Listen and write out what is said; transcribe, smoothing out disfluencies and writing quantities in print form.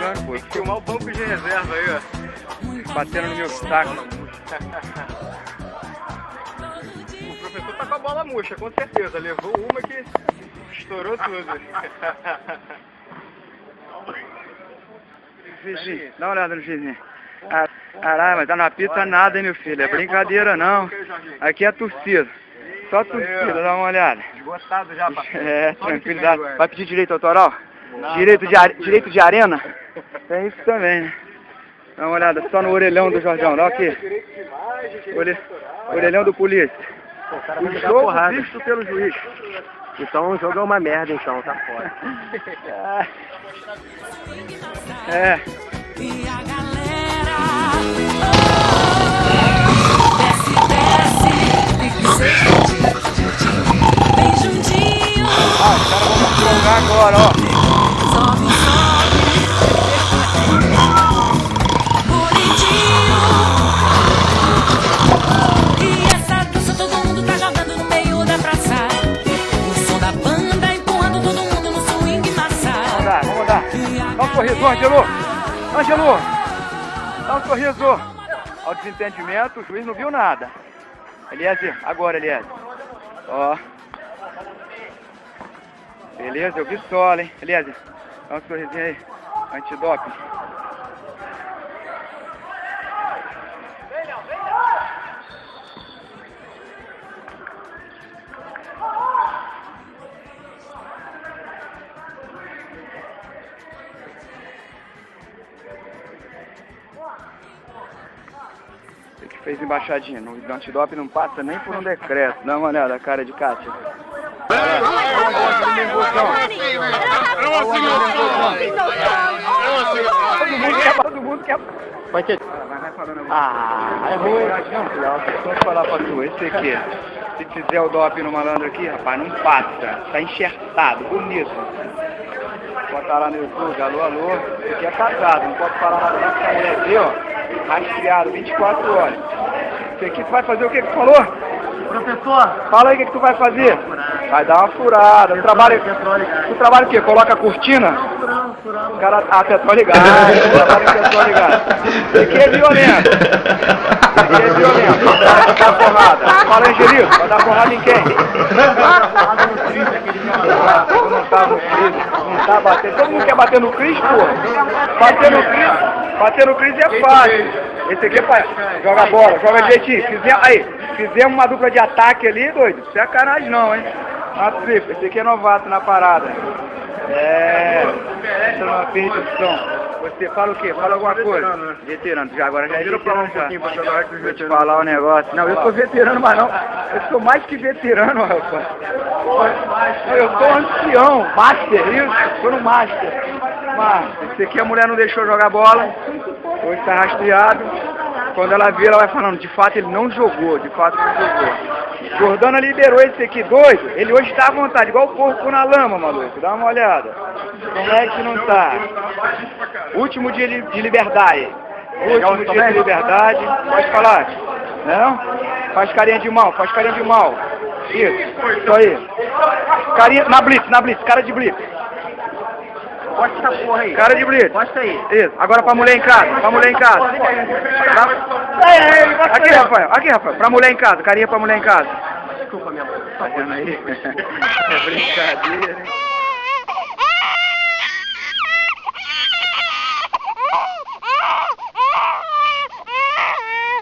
filmando, pô. Tem que filmar o banco de reserva aí, ó. Batendo no meu saco. O professor tá com a bola murcha, com certeza. Levou uma que estourou tudo. Vizinho, dá uma olhada no vizinho. Caralho, mas tá na pista nada, hein, meu filho. É brincadeira, não. Aqui é torcida. Só torcida, dá uma olhada. Esgotado já, parceiro. É, tranquilidade. Vai pedir direito autoral? Direito de arena? Tem isso também, né? Dá uma olhada só no orelhão do Jordão, dá aqui. Orelhão do polícia. O jogo visto pelo juiz. Então o jogo é uma merda, então, tá fora. É. E a galera, desce, tem que ser bem juntinho. Os caras vão jogar agora, ó. Sobe, bonitinho. E essa dança todo mundo tá jogando no meio da praça. O som da banda empurrando todo mundo no swing massa. Vamos dar. Dá um sorriso, Ângelo. Ângelo, dá um sorriso. Ao desentendimento, o juiz não viu nada. Eliezer, agora, Eliezer. Ó. Beleza, eu vi solo, hein. Eliezer, dá um sorrisinho aí. Antidoping. Você que fez embaixadinha, no antidoping não passa nem por um decreto. Dá uma olhada, a cara de Kátia. Todo mundo quer. Vai ter. É ruim. Deixa eu falar pra tu, esse aqui. Se fizer o doping no malandro aqui, rapaz, não passa. Tá enxertado, bonito. Botar lá no YouTube, alô, alô. Esse aqui é casado, não pode falar nada dessa mulher aqui, ó. Rastreado, 24 horas. Esse aqui tu vai fazer o que tu falou? Professor! Fala aí o que tu vai fazer. Vai dar uma furada. Tu trabalha o quê? Coloca a cortina? O cara... petróleo ligado. Trabalha em petróleo ligado. Isso aqui é violento. Isso aqui é violento. Vai dar porrada. Fala, Angelito. Vai dar porrada em quem? Não tá no Cris. Não tá batendo. Todo mundo quer bater no Cris, pô. Bater no Cris é fácil. Esse aqui é pra joga bola, joga direitinho. Fizemos uma dupla de ataque ali, doido. Sacanagem não, hein? Esse aqui é novato na parada. Entra numa perdição. Você fala o quê? Fala alguma coisa. Veterano, agora já é veterano. Vou te falar um negócio. Não, eu sou veterano, mas não. Eu sou mais que veterano, rapaz. Eu sou ancião, master, isso. Tô no master. Esse aqui a mulher não deixou jogar bola. Hoje tá rastreado. Quando ela vir, ela vai falando, de fato ele não jogou, Jordana liberou esse aqui doido, ele hoje tá à vontade, igual o porco na lama, maluco, dá uma olhada. Como é que não tá? Último dia de liberdade. Último dia de liberdade, pode falar. Não? Faz carinha de mal. Isso aí. Carinha, na blitz, cara de blitz. Posta essa porra aí. Cara de blitz. Posta aí. Isso. Agora pra mulher em casa. Aqui, Rafael. Pra mulher em casa. Carinha pra mulher em casa. Desculpa, minha mãe. Tá vendo aí? É brincadeira, hein?